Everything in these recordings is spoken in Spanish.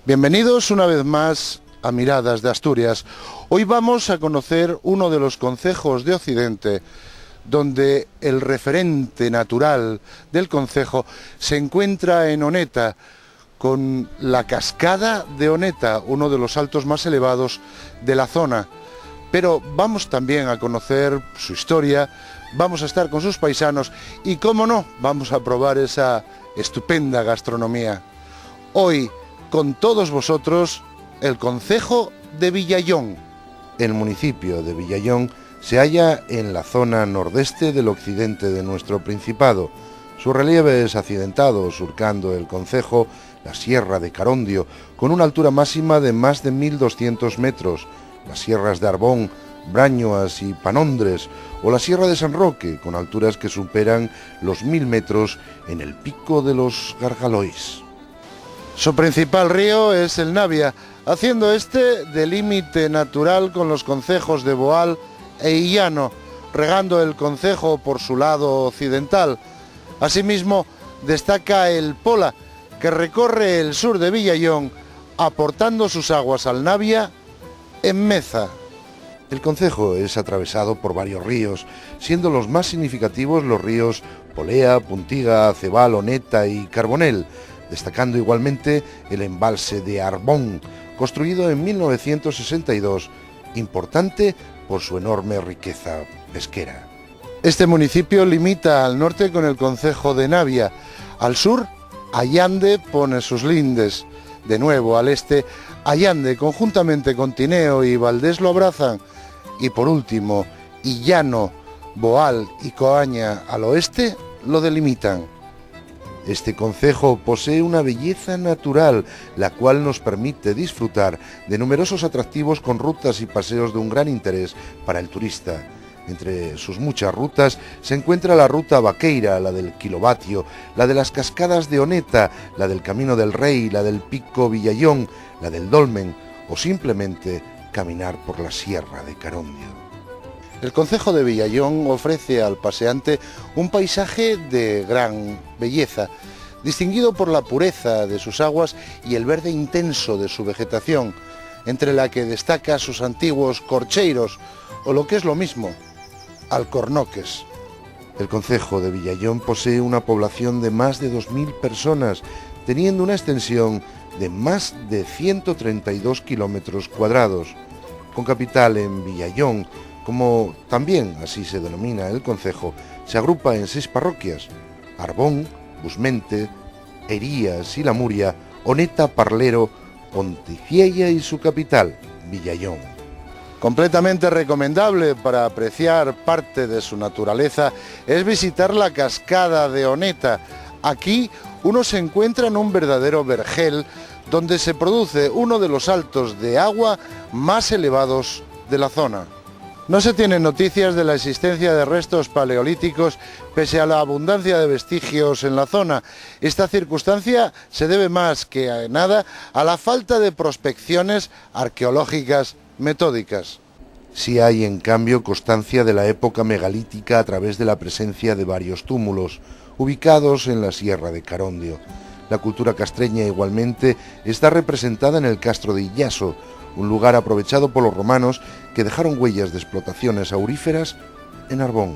Bienvenidos una vez más a Miradas de Asturias. Hoy vamos a conocer uno de los concejos de Occidente, donde el referente natural del concejo se encuentra en Oneta, con la cascada de Oneta, uno de los altos más elevados de la zona. Pero vamos también a conocer su historia, vamos a estar con sus paisanos y, cómo no, vamos a probar esa estupenda gastronomía. Hoy, con todos vosotros, el concejo de Villallón. El municipio de Villallón se halla en la zona nordeste del occidente de nuestro principado. Su relieve es accidentado, surcando el concejo la Sierra de Carondio, con una altura máxima de más de 1200 metros, las sierras de Arbón, Brañoas y Panondres, o la Sierra de San Roque, con alturas que superan los 1000 metros en el pico de los Gargalois. Su principal río es el Navia, haciendo este de límite natural con los concejos de Boal e Illano, regando el concejo por su lado occidental. Asimismo, destaca el Pola, que recorre el sur de Villallón, aportando sus aguas al Navia en Meza. El concejo es atravesado por varios ríos, siendo los más significativos los ríos Polea, Puntiga, Cebal, Oneta y Carbonel, destacando igualmente el embalse de Arbón, construido en 1962, importante por su enorme riqueza pesquera. Este municipio limita al norte con el concejo de Navia, al sur Allande pone sus lindes, de nuevo al este Allande conjuntamente con Tineo y Valdés lo abrazan, y por último Illano, Boal y Coaña al oeste lo delimitan. Este concejo posee una belleza natural, la cual nos permite disfrutar de numerosos atractivos con rutas y paseos de un gran interés para el turista. Entre sus muchas rutas se encuentra la ruta vaqueira, la del kilovatio, la de las cascadas de Oneta, la del Camino del Rey, la del Pico Villallón, la del Dolmen, o simplemente caminar por la Sierra de Carondio. El concejo de Villallón ofrece al paseante un paisaje de gran belleza, distinguido por la pureza de sus aguas y el verde intenso de su vegetación, entre la que destaca sus antiguos corcheiros, o lo que es lo mismo, alcornoques. El concejo de Villallón posee una población de más de 2000 personas, teniendo una extensión de más de 132 kilómetros cuadrados, con capital en Villallón. Como también así se denomina el concejo, se agrupa en 6 parroquias: Arbón, Busmente, Herías y La Muria, Oneta, Parlero, Pontefiella y su capital, Villallón. Completamente recomendable para apreciar parte de su naturaleza es visitar la cascada de Oneta. Aquí uno se encuentra en un verdadero vergel donde se produce uno de los saltos de agua más elevados de la zona. No se tienen noticias de la existencia de restos paleolíticos pese a la abundancia de vestigios en la zona. Esta circunstancia se debe más que a nada a la falta de prospecciones arqueológicas metódicas. Sí hay, en cambio, constancia de la época megalítica a través de la presencia de varios túmulos, ubicados en la Sierra de Carondio. La cultura castreña igualmente está representada en el castro de Illaso, un lugar aprovechado por los romanos que dejaron huellas de explotaciones auríferas en Arbón.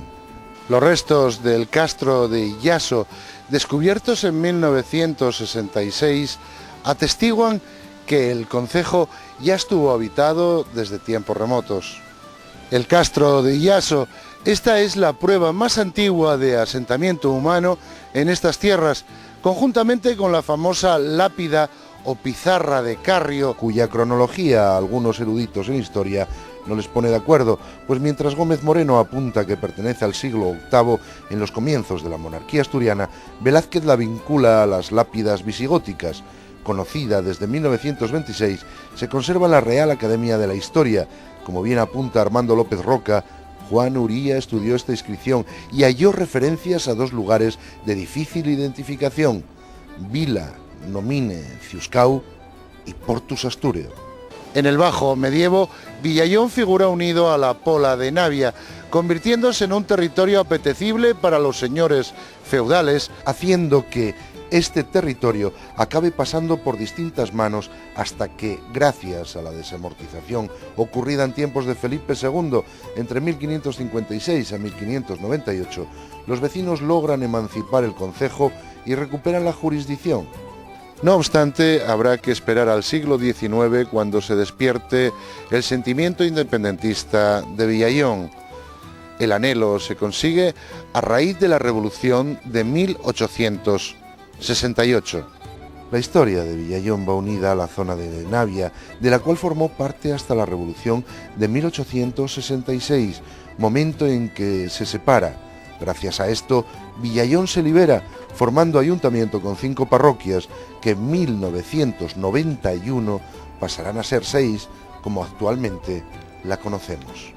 Los restos del castro de Illaso, descubiertos en 1966, atestiguan que el concejo ya estuvo habitado desde tiempos remotos. El castro de Illaso, esta es la prueba más antigua de asentamiento humano en estas tierras, conjuntamente con la famosa lápida o pizarra de Carrio, cuya cronología a algunos eruditos en historia no les pone de acuerdo, pues mientras Gómez Moreno apunta que pertenece al siglo VIII, en los comienzos de la monarquía asturiana, Velázquez la vincula a las lápidas visigóticas. Conocida desde 1926, se conserva en la Real Academia de la Historia. Como bien apunta Armando López Roca, Juan Uría estudió esta inscripción y halló referencias a 2 lugares de difícil identificación: Vila Nomine Ciuscau y Portus Astureo. En el Bajo Medievo, Villallón figura unido a la Pola de Navia, convirtiéndose en un territorio apetecible para los señores feudales, haciendo que este territorio acabe pasando por distintas manos hasta que, gracias a la desamortización ocurrida en tiempos de Felipe II, entre 1556 a 1598, los vecinos logran emancipar el concejo y recuperan la jurisdicción. No obstante, habrá que esperar al siglo XIX cuando se despierte el sentimiento independentista de Villallón. El anhelo se consigue a raíz de la Revolución de 1868. La historia de Villallón va unida a la zona de Navia, de la cual formó parte hasta la Revolución de 1866, momento en que se separa. Gracias a esto, Villallón se libera, formando ayuntamiento con 5 parroquias, que en 1991 pasarán a ser 6, como actualmente la conocemos.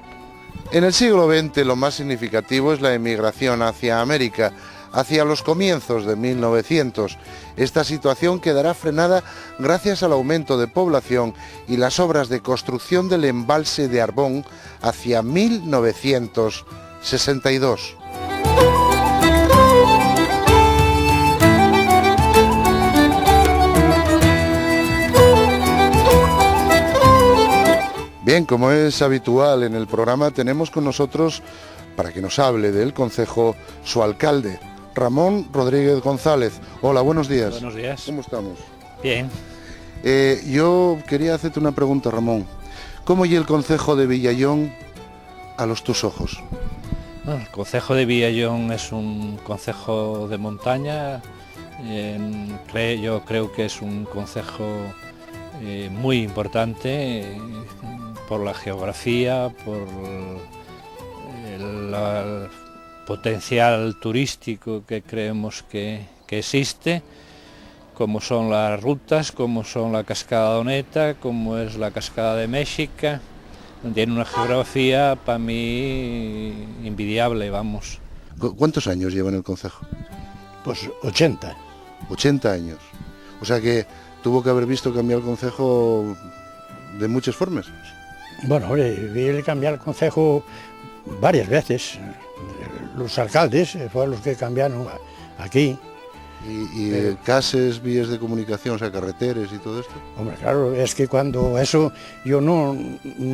En el siglo XX lo más significativo es la emigración hacia América, hacia los comienzos de 1900. Esta situación quedará frenada gracias al aumento de población y las obras de construcción del embalse de Arbón hacia 1962. Bien, como es habitual en el programa, tenemos con nosotros, para que nos hable del concejo, su alcalde, Ramón Rodríguez González. Hola, buenos días. Buenos días. ¿Cómo estamos? Bien. Yo quería hacerte una pregunta, Ramón. ¿Cómo y el concejo de Villallón a los tus ojos? El concejo de Villallón es un concejo de montaña. Yo creo que es un concejo muy importante por la geografía, por el potencial turístico que creemos que existe, como son las rutas, como son la cascada Doneta, como es la cascada de México. Tiene una geografía para mí envidiable, vamos. ¿Cuántos años lleva en el concejo? Pues 80. 80 años. O sea que tuvo que haber visto cambiar el concejo de muchas formas. Bueno, hombre, vi cambiar el concejo varias veces. Los alcaldes fueron los que cambiaron aquí. ¿Y cases, vías de comunicación, o sea, carreteras y todo esto? Hombre, claro, es que cuando eso yo no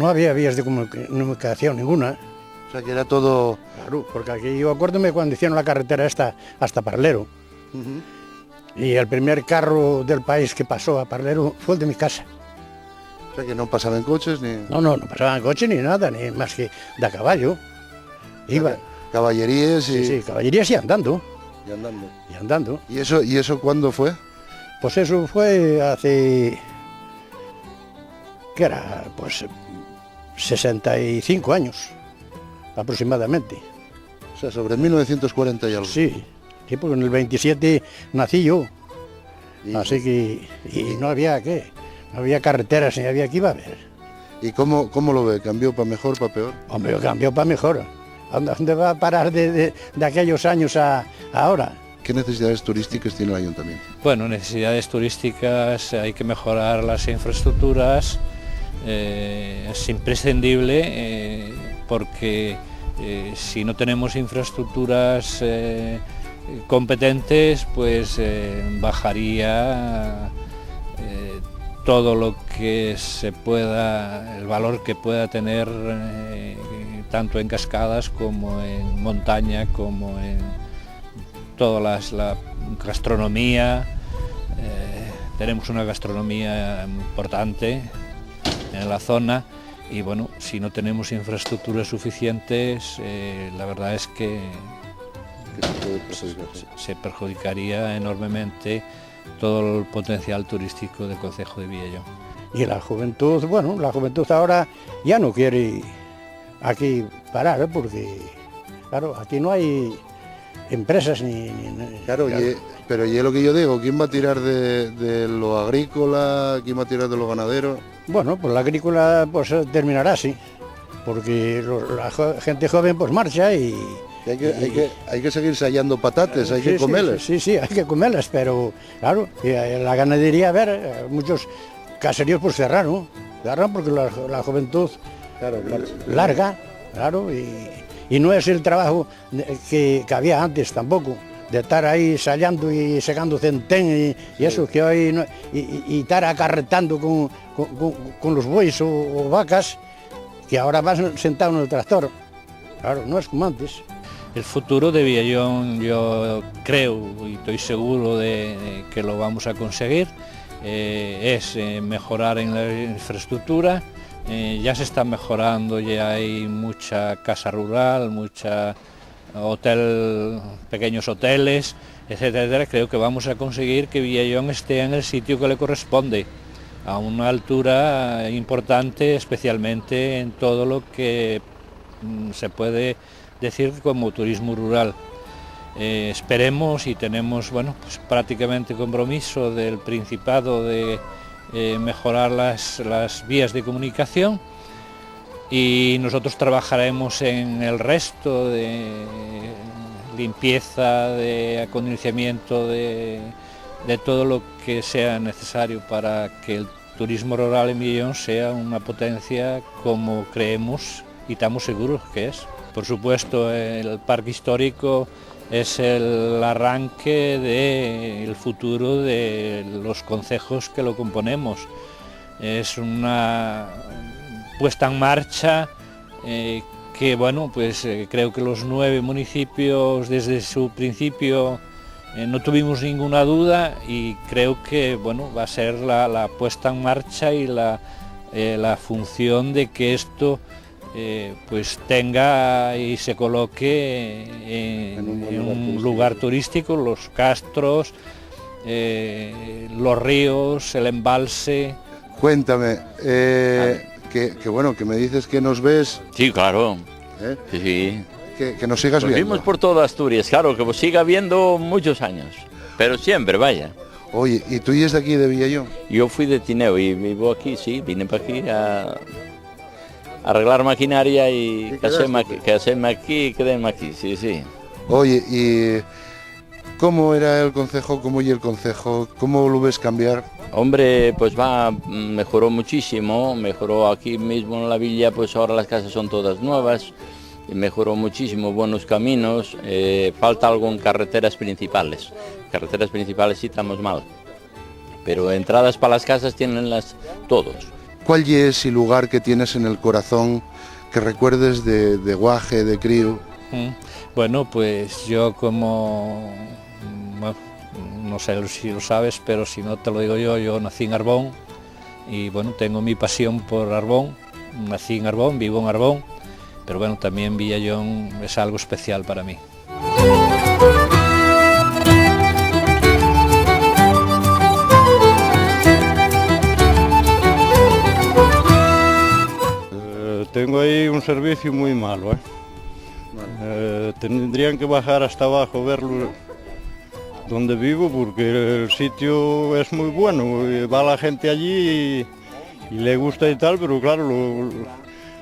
había vías de comunicación ninguna. O sea, que era todo... Claro, porque aquí yo acuérdome cuando hicieron la carretera esta hasta Parlero. Y el primer carro del país que pasó a Parlero fue el de mi casa. O sea, que no pasaban coches ni... No pasaban coches ni nada, ni más que de a caballo. Iba. Caballerías y... Sí, caballerías y andando. Y andando. Y andando. ¿Y eso cuándo fue? Pues eso fue hace... ¿Qué era? Pues 65 años, aproximadamente. O sea, sobre 1940 y algo. Sí, porque en el 27 nací yo. Así que... Y no había, ¿qué? No había carreteras ni había que iba a haber. ¿Y cómo lo ve? ¿Cambió para mejor, para peor? Hombre, cambió para mejor. ¿Dónde va a parar de aquellos años a ahora? ¿Qué necesidades turísticas tiene el ayuntamiento? Bueno, necesidades turísticas, hay que mejorar las infraestructuras. Es imprescindible porque si no tenemos infraestructuras competentes, pues bajaría todo lo que se pueda, el valor que pueda tener tanto en cascadas como en montaña, como en toda la gastronomía. Tenemos una gastronomía importante en la zona y bueno, si no tenemos infraestructuras suficientes, la verdad es que se perjudicaría enormemente todo el potencial turístico del concejo de Villallón. Y la juventud, bueno, la juventud ahora ya no quiere aquí parar, porque claro, aquí no hay empresas ni claro, pero y es lo que yo digo, ¿quién va a tirar de lo agrícola? ¿Quién va a tirar de lo ganadero? Bueno, pues la agrícola pues terminará así, porque la gente joven pues marcha y hay que seguir hallando patates, hay que comerlas. Sí, hay que comerlas, pero claro, la ganadería, a ver, muchos caseríos pues cerraron porque la juventud larga, claro, y no es el trabajo que había antes tampoco, de estar ahí sallando y secando centén y eso que hoy no, y estar acarretando con los bueyes o vacas que ahora vas sentado en el tractor. Claro, no es como antes. El futuro de Villallón, yo creo y estoy seguro de que lo vamos a conseguir, es mejorar en la infraestructura. Ya se está mejorando, ya hay mucha casa rural, mucha pequeños hoteles, etcétera, etcétera. Creo que vamos a conseguir que Villallón esté en el sitio que le corresponde, a una altura importante, especialmente en todo lo que se puede decir como turismo rural. Esperemos y tenemos, bueno, pues prácticamente compromiso del Principado de mejorar las vías de comunicación, y nosotros trabajaremos en el resto de limpieza, de acondicionamiento de todo lo que sea necesario para que el turismo rural en Villallón sea una potencia como creemos y estamos seguros que es. Por supuesto, el parque histórico es el arranque del futuro de los concejos que lo componemos. Es una puesta en marcha que, bueno, pues creo que los 9 municipios desde su principio no tuvimos ninguna duda, y creo que, bueno, va a ser la puesta en marcha y la función de que esto pues tenga y se coloque en un lugar turístico, los castros, los ríos, el embalse. Cuéntame, que bueno, que me dices que nos ves. Sí, claro. Sí, sí. Que nos sigas Nos viendo. vimos por toda Asturias, claro, que os siga viendo muchos años, pero siempre, vaya. Oye, ¿y tú eres de aquí, de Villallón? Yo fui de Tineo y vivo aquí, sí, vine para aquí a arreglar maquinaria y caséme aquí y quedéme aquí, sí, sí. Oye, ¿y cómo era el concejo, cómo y el concejo, cómo lo ves cambiar? Hombre, pues mejoró muchísimo, mejoró aquí mismo en la villa, pues ahora las casas son todas nuevas, y mejoró muchísimo, buenos caminos, falta algo en carreteras principales sí estamos mal, pero entradas para las casas tienenlas todos. ¿Cuál es el lugar que tienes en el corazón que recuerdes de guaje, de crío? Bueno, pues yo como, bueno, no sé si lo sabes, pero si no te lo digo yo nací en Arbón y bueno, tengo mi pasión por Arbón, nací en Arbón, vivo en Arbón, pero bueno, también Villallón es algo especial para mí. Tengo ahí un servicio muy malo, tendrían que bajar hasta abajo, verlo donde vivo, porque el sitio es muy bueno, va la gente allí y le gusta y tal, pero claro,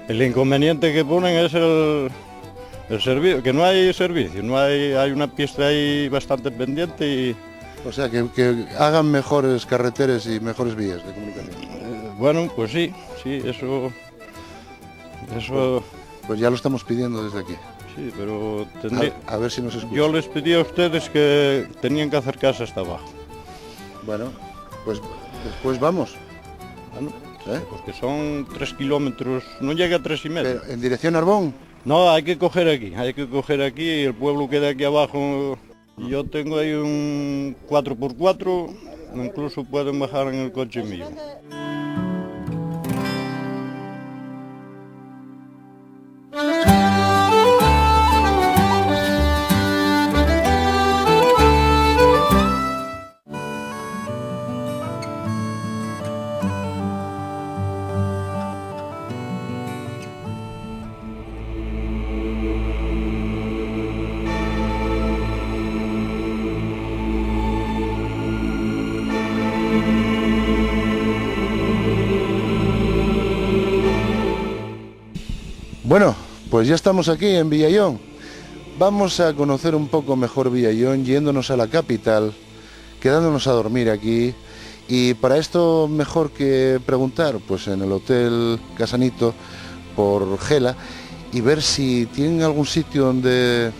el inconveniente que ponen es el servicio, que no hay servicio, hay una pista ahí bastante pendiente y... O sea, que hagan mejores carreteras y mejores vías de comunicación. Bueno, pues sí, eso... Pues ya lo estamos pidiendo desde aquí. Sí, pero a ver si nos escuchan. Yo les pedí a ustedes que tenían que acercarse hasta abajo. Bueno, pues después vamos. Bueno, porque son 3 kilómetros, no llega a 3,5. ¿Pero en dirección a Arbón? No, hay que coger aquí, y el pueblo queda aquí abajo. Yo tengo ahí un 4x4, incluso pueden bajar en el coche mío. Bueno, pues ya estamos aquí en Villallón. Vamos a conocer un poco mejor Villallón yéndonos a la capital, quedándonos a dormir aquí. Y para esto mejor que preguntar, pues en el Hotel Casanito por Gela y ver si tienen algún sitio donde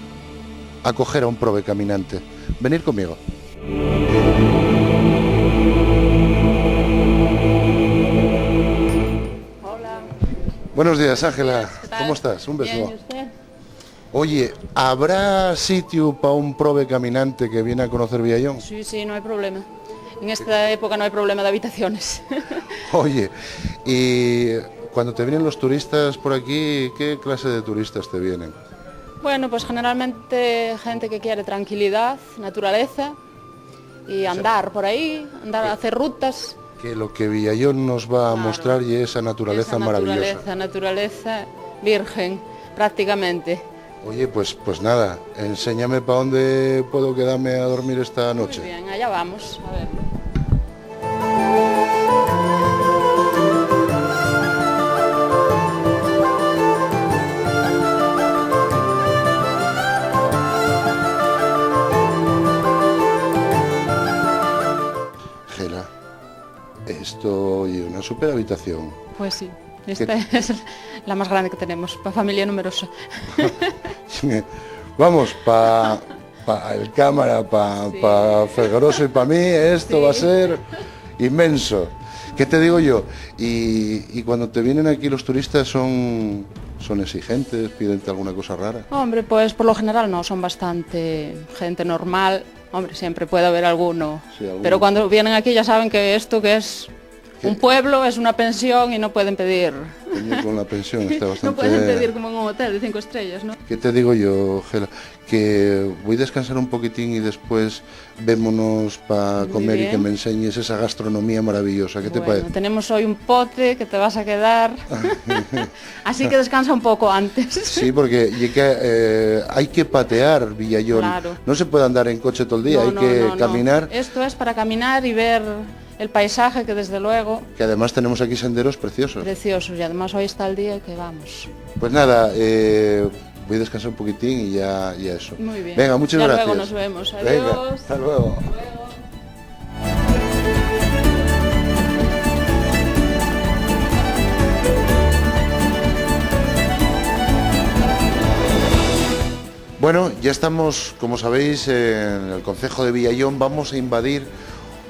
acoger a un prove caminante. Venid conmigo. Hola. Buenos días, Ángela. ¿Qué tal? ¿Cómo estás? Un beso. Bien, ¿y usted? Oye, ¿habrá sitio para un prove caminante que viene a conocer Villallón? Sí, no hay problema. En esta época no hay problema de habitaciones. Oye, y cuando te vienen los turistas por aquí, ¿qué clase de turistas te vienen? Bueno, pues generalmente gente que quiere tranquilidad, naturaleza y andar por ahí, andar a hacer rutas. Que lo que Villallón nos va a Claro. mostrar y esa naturaleza Esa maravillosa. naturaleza virgen, prácticamente. Oye, pues nada, enséñame para dónde puedo quedarme a dormir esta noche. Muy bien, allá vamos. A ver. Gela, esto, oye, una super habitación. Pues sí, esta es la más grande que tenemos, para familia numerosa. Vamos, para el cámara, para Sí. Fergoroso y para mí, esto Sí. va a ser inmenso. ¿Qué te digo yo? Y cuando te vienen aquí los turistas son exigentes, piden alguna cosa rara. Hombre, pues por lo general no, son bastante gente normal. Hombre, siempre puede haber alguno. Sí, alguno. Pero cuando vienen aquí ya saben que esto que es un pueblo, es una pensión y no pueden pedir. Coño, con la pensión está bastante... No pueden pedir como en un hotel de 5 estrellas, ¿no? ¿Qué te digo yo, Gela? Que voy a descansar un poquitín y después vémonos para Muy comer y bien. que me enseñes esa gastronomía maravillosa. ¿Qué te Bueno, parece? tenemos hoy un pote que te vas a quedar. Así que descansa un poco antes. Sí, porque hay que patear Villallón. Claro. No se puede andar en coche todo el día, No, hay no, que no, no. caminar, Esto es para caminar y ver el paisaje, que desde luego, que además tenemos aquí senderos preciosos. preciosos. Y además hoy está el día que vamos. Pues nada, voy a descansar un poquitín y ya eso. Muy bien. Venga, muchas Ya gracias. luego nos vemos. Adiós. Venga, hasta luego. Bueno, ya estamos, como sabéis, en el concejo de Villallón. Vamos a invadir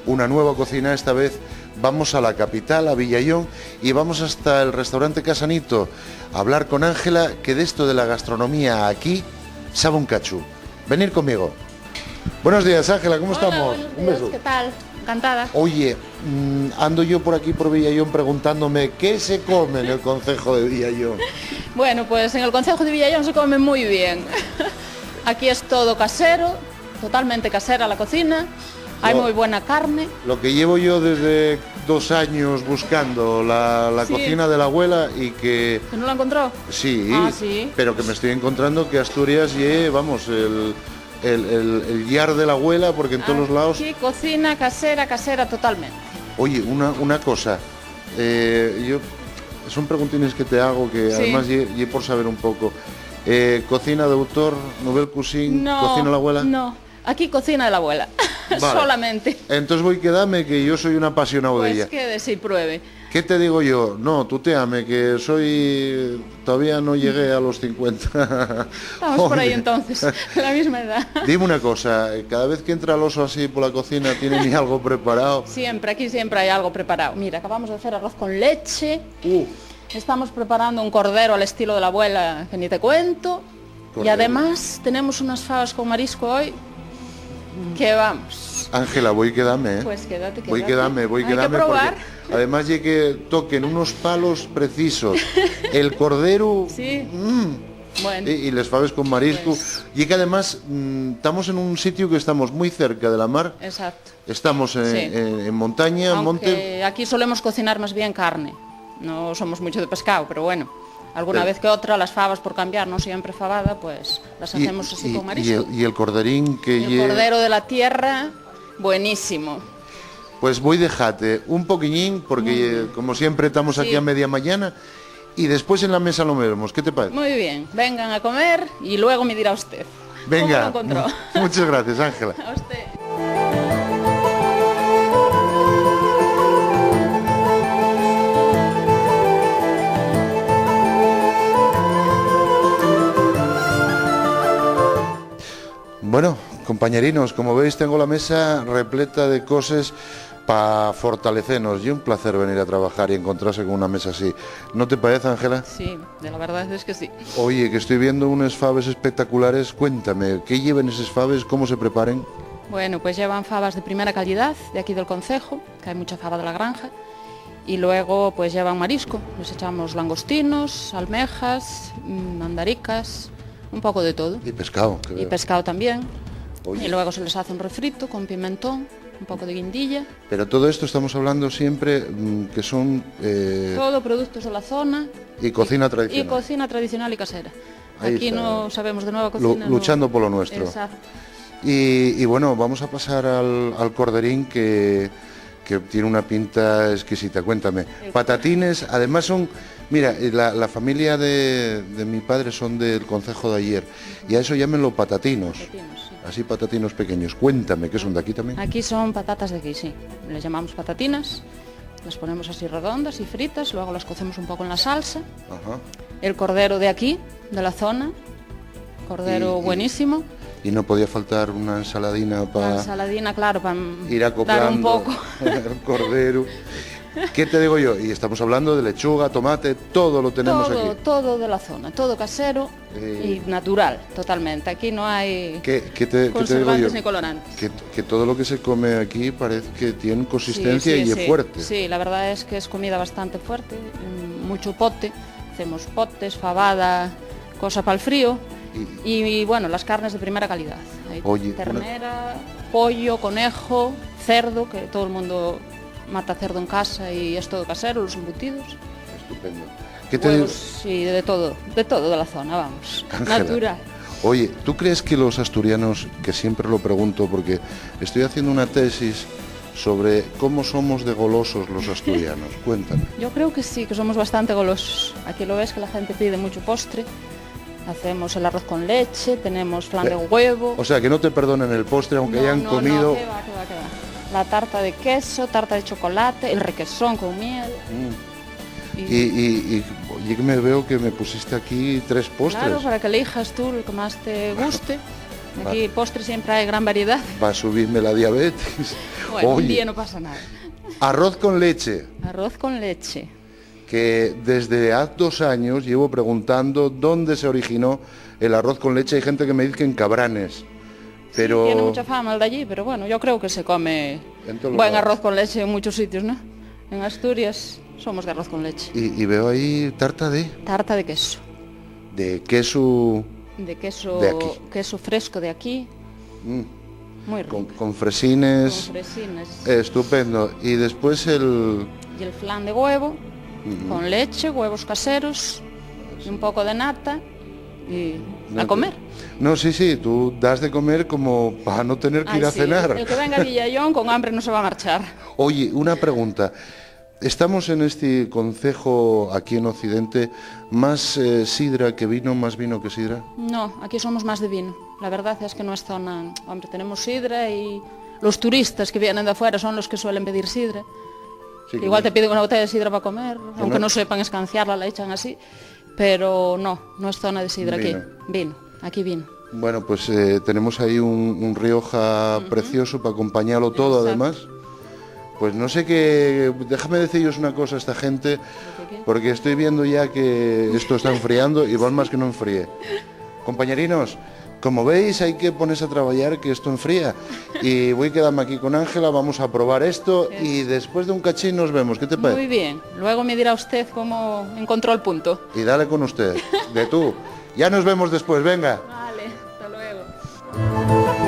una nueva cocina. Esta vez vamos a la capital, a Villallón, y vamos hasta el restaurante Casanito a hablar con Ángela, que de esto de la gastronomía aquí sabe un cachú. Venir conmigo. Buenos días, Ángela, ¿cómo Hola, estamos? buenos Un días, beso. ¿qué tal? Encantada. Oye, ando yo por aquí por Villallón preguntándome qué se come en el concejo de Villallón. Bueno, pues en el concejo de Villallón se come muy bien. Aquí es todo casero, totalmente casera la cocina. Hay No. muy buena carne. Lo que llevo yo desde 2 años buscando la Sí. cocina de la abuela y que ¿Que no la encontró? sí, Ah, sí. pero que me estoy encontrando que Asturias vamos, el guiar de la abuela, porque en todos los lados... Aquí cocina casera totalmente. Oye, una cosa, son preguntines que te hago que Sí. además ye por saber un poco. Cocina de autor, nouvelle cuisine, No, cocina de la abuela. no. Aquí cocina de la abuela. Vale. Solamente. Entonces voy a quedarme que yo soy un apasionado de Pues ella. quédese y pruebe. ¿Qué te digo yo? No, tuteame, que todavía no llegué a los 50. Estamos por ahí Oye, entonces, la misma edad. Dime una cosa, cada vez que entra el oso así por la cocina, ¿tiene ni algo preparado? Siempre, aquí siempre hay algo preparado. Mira, acabamos de hacer arroz con leche. Estamos preparando un cordero al estilo de la abuela, que ni te cuento. Y Cordero. además tenemos unas fabas con marisco hoy, que vamos. Ángela, voy a quedarme, ¿eh? Pues quédate. Voy a quedarme, Hay que porque probar. además de que toquen unos palos precisos. El cordero Sí. mm, Bueno, y les faves con marisco. Pues. Y que además estamos en un sitio que estamos muy cerca de la mar. exacto. Estamos en, Sí. en montaña, monte. Aunque aquí solemos cocinar más bien carne. No somos mucho de pescado, pero bueno. Alguna Pero- vez que otra, las fabas por cambiar, no siempre fabada, pues las hacemos así con marisco. y el corderín que El cordero de la tierra, buenísimo. Pues voy a dejarte un poquillín, porque como siempre estamos aquí Sí. a media mañana, y después en la mesa lo vemos. ¿Qué te parece? Muy bien, vengan a comer y luego me dirá usted. Venga, ¿Cómo lo encontró? muchas gracias, Ángela. A usted. Bueno, Compañerinos, como veis tengo la mesa repleta de cosas para fortalecernos y un placer venir a trabajar y encontrarse con una mesa así. ¿No te parece, Ángela? Sí, la verdad es que sí. Oye, que estoy viendo unas faves espectaculares. Cuéntame, ¿qué llevan esas faves? ¿Cómo se preparen? Bueno, pues llevan fabas de primera calidad, de aquí del concejo, que hay mucha fava de la granja. Y luego pues llevan marisco, les echamos langostinos, almejas, mandaricas, un poco de todo. Y pescado. Y pescado también. Oye. Y luego se les hace un refrito con pimentón, un poco de guindilla. Pero todo esto estamos hablando siempre que son... Todo productos de la zona. Y cocina tradicional. Y cocina tradicional y casera. Ahí Aquí está. no sabemos de nueva cocina. Luchando no. por lo nuestro. Exacto. Y bueno, vamos a pasar al corderín que tiene una pinta exquisita. Cuéntame. Patatines, además son... Mira, la familia de mi padre son del concejo de ayer y a eso llámenlo patatinos. Pepino, sí. Así patatinos pequeños. Cuéntame, ¿qué son de aquí también? Aquí son patatas de aquí, sí. Les llamamos patatinas. Las ponemos así redondas y fritas, luego las cocemos un poco en la salsa. Ajá. El cordero de aquí, de la zona. Cordero buenísimo. Y no podía faltar una ensaladina La para ensaladina, claro, para ir dar acoplando un poco. el cordero. ¿Qué te digo yo? Y estamos hablando de lechuga, tomate, todo lo tenemos aquí. Todo de la zona, todo casero y natural, totalmente. Aquí no hay ¿Qué te digo conservantes yo? ni colorantes. Que todo lo que se come aquí parece que tiene consistencia Sí, y es fuerte. Sí, la verdad es que es comida bastante fuerte, mucho pote. Hacemos potes, fabada, cosa para el frío. Y bueno, las carnes de primera calidad. Hay Oye, ternera, pollo, conejo, cerdo, que todo el mundo mata cerdo en casa y es todo casero, los embutidos. Estupendo. ¿Qué te digo? Huevos, sí, de todo de la zona, vamos. Ángela, Natural. Oye, ¿tú crees que los asturianos, que siempre lo pregunto porque estoy haciendo una tesis sobre cómo somos de golosos los asturianos? Cuéntame. Yo creo que sí, que somos bastante golosos. Aquí lo ves que la gente pide mucho postre. Hacemos el arroz con leche, tenemos flan de huevo. O sea, que no te perdonen el postre aunque hayan No, comido... qué va. La tarta de queso, tarta de chocolate, el requesón con miel. Y oye, que me veo que me pusiste aquí 3 postres. Claro, para que elijas tú el que más te guste. Aquí postres siempre hay gran variedad. Va a subirme la diabetes. Bueno, un Oye, día no pasa nada. arroz con leche, Arroz con leche. que desde hace 2 años llevo preguntando dónde se originó el arroz con leche. Hay gente que me dice que en Cabranes, pero... Sí, tiene mucha fama el de allí, pero bueno, yo creo que se come En todos los buen lados. arroz con leche en muchos sitios, ¿no? En Asturias somos de arroz con leche. Y veo ahí tarta Tarta de queso. de queso De queso, De aquí. queso fresco de aquí. Muy rico. con fresines. Con fresines. Estupendo. Y después el... Y el flan de huevo, con leche, huevos caseros, y un poco de nata y a comer. No, sí, tú das de comer como para no tener que Ay, ir a sí, cenar. el que venga a Villallón con hambre no se va a marchar. Oye, una pregunta. Estamos en este concejo aquí en Occidente, más sidra que vino, más vino que sidra. No, aquí somos más de vino. La verdad es que no es zona... Hombre, tenemos sidra y los turistas que vienen de afuera son los que suelen pedir sidra. Sí, que Igual no- te piden una botella de sidra para comer, aunque no- no sepan escanciarla, la echan así. Pero no es zona de sidra Vino. aquí. Vino, aquí vino. Bueno, pues tenemos ahí un Rioja precioso para acompañarlo todo, Exacto. además. Pues no sé qué... Déjame deciros una cosa a esta gente, porque estoy viendo ya que esto está enfriando y van más que no enfríe. Compañerinos, como veis hay que ponerse a trabajar que esto enfría. Y voy a quedarme aquí con Ángela, vamos a probar esto y después de un cachín nos vemos. ¿Qué te Muy parece? bien. Luego me dirá usted cómo encontró el punto. Y dale con usted, de tú. Ya nos vemos después, venga. Vale, hasta luego.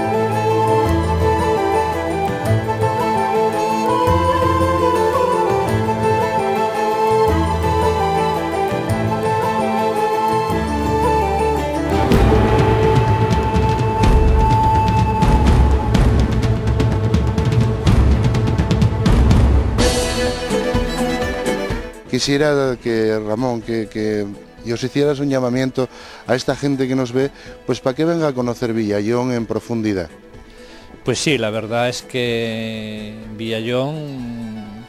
Quisiera que, Ramón, que os hicieras un llamamiento a esta gente que nos ve, pues para que venga a conocer Villallón en profundidad. Pues sí, la verdad es que Villallón,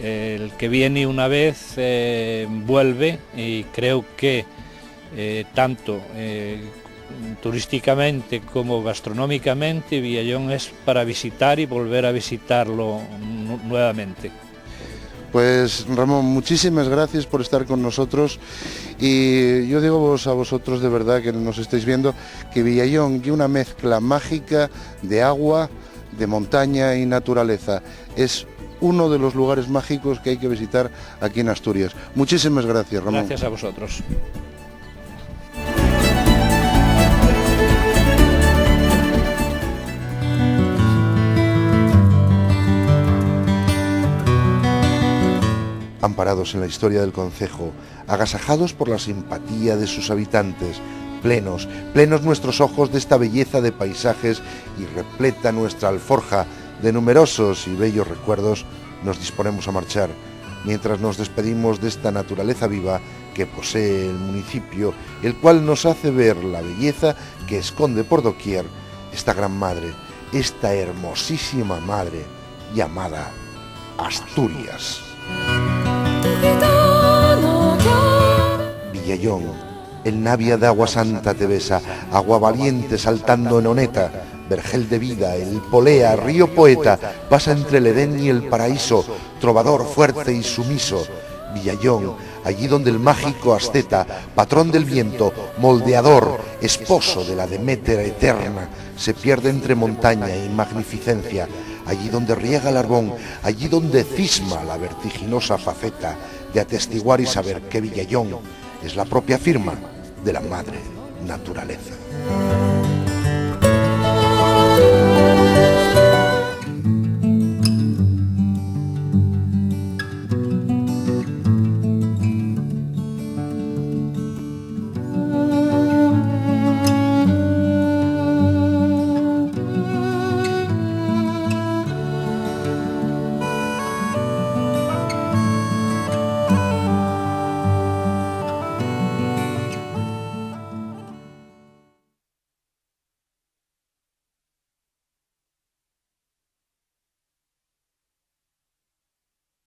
el que viene una vez vuelve, y creo que tanto turísticamente como gastronómicamente, Villallón es para visitar y volver a visitarlo nuevamente. Pues Ramón, muchísimas gracias por estar con nosotros, y yo digo a vosotros de verdad que nos estáis viendo que Villallón es una mezcla mágica de agua, de montaña y naturaleza. Es uno de los lugares mágicos que hay que visitar aquí en Asturias. Muchísimas gracias, Ramón. Gracias a vosotros. Amparados en la historia del concejo, agasajados por la simpatía de sus habitantes, plenos nuestros ojos de esta belleza de paisajes y repleta nuestra alforja de numerosos y bellos recuerdos, nos disponemos a marchar, mientras nos despedimos de esta naturaleza viva que posee el municipio, el cual nos hace ver la belleza que esconde por doquier esta gran madre, esta hermosísima madre llamada Asturias. Villallón, el Navia de agua santa te besa, agua valiente saltando en Oneta, vergel de vida, el Polea, río poeta, pasa entre el Edén y el paraíso, trovador fuerte y sumiso. Villallón, allí donde el mágico asceta, patrón del viento, moldeador, esposo de la Deméter eterna, se pierde entre montaña y magnificencia, allí donde riega el Arbón, allí donde cisma la vertiginosa faceta de atestiguar y saber que Villallón es la propia firma de la madre naturaleza.